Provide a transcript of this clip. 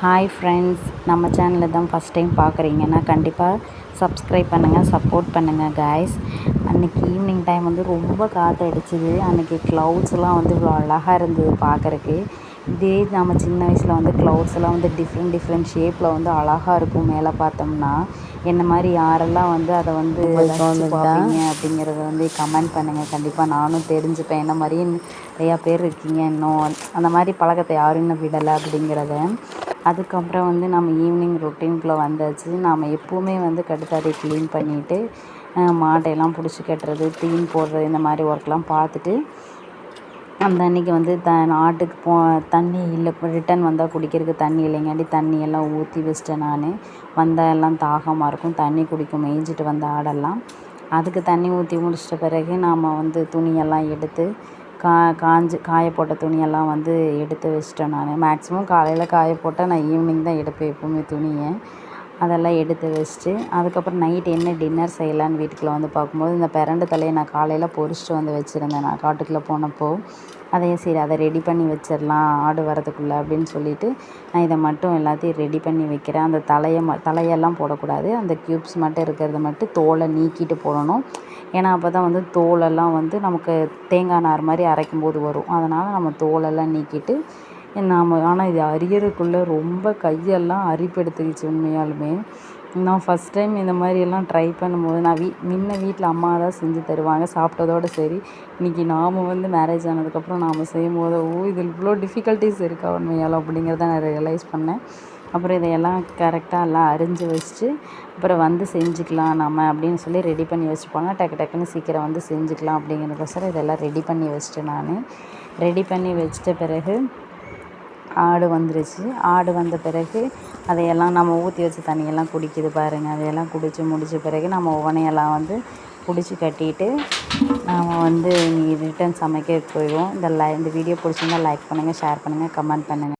Hi friends, நம்ம சேனலில் தான் ஃபஸ்ட் டைம் பார்க்குறீங்கன்னா கண்டிப்பாக சப்ஸ்கிரைப் பண்ணுங்கள், சப்போர்ட் பண்ணுங்கள் காய்ஸ். அன்றைக்கி ஈவினிங் டைம் வந்து ரொம்ப காற்று அடிச்சுது. அன்றைக்கி க்ளவுட்ஸ்லாம் வந்து இவ்வளோ அழகாக இருந்தது பார்க்குறக்கு. இதே நம்ம சின்ன வயசில் வந்து க்ளவுட்ஸ் எல்லாம் வந்து டிஃப்ரெண்ட் ஷேப்பில் வந்து அழகாக இருக்கும். மேலே பார்த்தோம்னா என்ன மாதிரி யாரெல்லாம் வந்து அதை வந்து பார்ப்பீங்க அப்படிங்கிறத வந்து கமெண்ட் பண்ணுங்கள். கண்டிப்பாக நானும் தெரிஞ்சுப்பேன். என்ன மாதிரியே நிறையா பேர் இருக்கீங்க, இன்னும் அந்த மாதிரி பழக்கத்தை யாரும் இன்னும் விடலை அப்படிங்கிறத. அதுக்கப்புறம் வந்து நம்ம ஈவினிங் ரொட்டீனுக்குள்ளே வந்தாச்சு. நாம் எப்போவுமே வந்து கட்டுத்தரையை க்ளீன் பண்ணிவிட்டு மாட்டையெல்லாம் பிடிச்சி கட்டுறது, தீன் போடுறது, இந்த மாதிரி ஒர்க்லாம் பார்த்துட்டு அந்த அன்றைக்கி வந்து ஆட்டுக்கு தண்ணி இல்லை, ரிட்டன் வந்தால் குடிக்கிறதுக்கு தண்ணி இல்லைங்காட்டி தண்ணியெல்லாம் ஊற்றி வச்சிட்டேன். நான் வந்தால் எல்லாம் தாகமாக இருக்கும், தண்ணி குடிக்கும் மேய்ஞ்சிட்டு வந்த ஆடெல்லாம். அதுக்கு தண்ணி ஊற்றி முடிச்சிட்ட பிறகு நாம் வந்து துணியெல்லாம் எடுத்து காய போட்ட துணியெல்லாம் வந்து எடுத்து வச்சிட்டேன். நான் மேக்ஸிமம் காலையில் காய போட்டால் நான் ஈவினிங் தான் எடுப்பேன் எப்போவுமே துணியை. அதெல்லாம் எடுத்து வச்சுட்டு அதுக்கப்புறம் நைட் என்ன டின்னர் செய்யலான்னு வீட்டுக்குள்ளே வந்து பார்க்கும்போது இந்த பிரண்டை தலையை நான் காலையில் பொரிச்சிட்டு வந்து வச்சுருந்தேன். நான் காட்டுக்குள்ளே போனப்போ அதையும் சரி அதை ரெடி பண்ணி வச்சிடலாம் ஆடு வரதுக்குள்ளே அப்படின்னு சொல்லிவிட்டு நான் இதை மட்டும் எல்லாத்தையும் ரெடி பண்ணி வைக்கிறேன். அந்த தலையெல்லாம் போடக்கூடாது, அந்த க்யூப்ஸ் மட்டும் இருக்கிறத மட்டும் தோலை நீக்கிட்டு போடணும். ஏன்னா அப்போ தான் வந்து தோலெல்லாம் வந்து நமக்கு தேங்காய் நார் மாதிரி அரைக்கும்போது வரும். அதனால் நம்ம தோலெல்லாம் நீக்கிட்டு ஆனால் இது அரியறதுக்குள்ளே ரொம்ப கையெல்லாம் அரிப்பெடுத்துக்கிச்சு உண்மையாலுமே. நான் ஃபஸ்ட் டைம் இந்த மாதிரியெல்லாம் ட்ரை பண்ணும்போது நான் முன்ன வீட்டில் அம்மா தான் செஞ்சு தருவாங்க, சாப்பிட்டதோடு சரி. இன்றைக்கி நாம் வந்து மேரேஜ் ஆனதுக்கப்புறம் நாம் செய்யும்போது இதில் இவ்வளோ டிஃபிகல்ட்டிஸ் இருக்கா உண்மையாலும் அப்படிங்கிறத நான் ரியலைஸ் பண்ணேன். அப்புறம் இதையெல்லாம் கரெக்டாக எல்லாம் அரிஞ்சு வச்சுட்டு அப்புறம் வந்து செஞ்சுக்கலாம் நம்ம அப்படின்னு சொல்லி ரெடி பண்ணி வச்சுட்டு போனால் டக்குன்னு சீக்கிரம் வந்து செஞ்சுக்கலாம் அப்படிங்கிறதுக்கோசரம் இதெல்லாம் ரெடி பண்ணி வச்சுட்டேன். நான் ரெடி பண்ணி வச்சிட்ட பிறகு ஆடு வந்துருச்சு. ஆடு வந்த பிறகு அதையெல்லாம் நம்ம ஊற்றி வச்ச தண்ணியெல்லாம் குடிக்குது பாருங்கள். அதையெல்லாம் குடித்து முடித்த பிறகு நம்ம உவனையெல்லாம் வந்து பிடிச்சி கட்டிட்டு நாம் வந்து ரிட்டன் சமைக்க போயிடுவோம். இந்த வீடியோ பிடிச்சிருந்தால் லைக் பண்ணுங்கள், ஷேர் பண்ணுங்கள், கமெண்ட் பண்ணுங்கள்.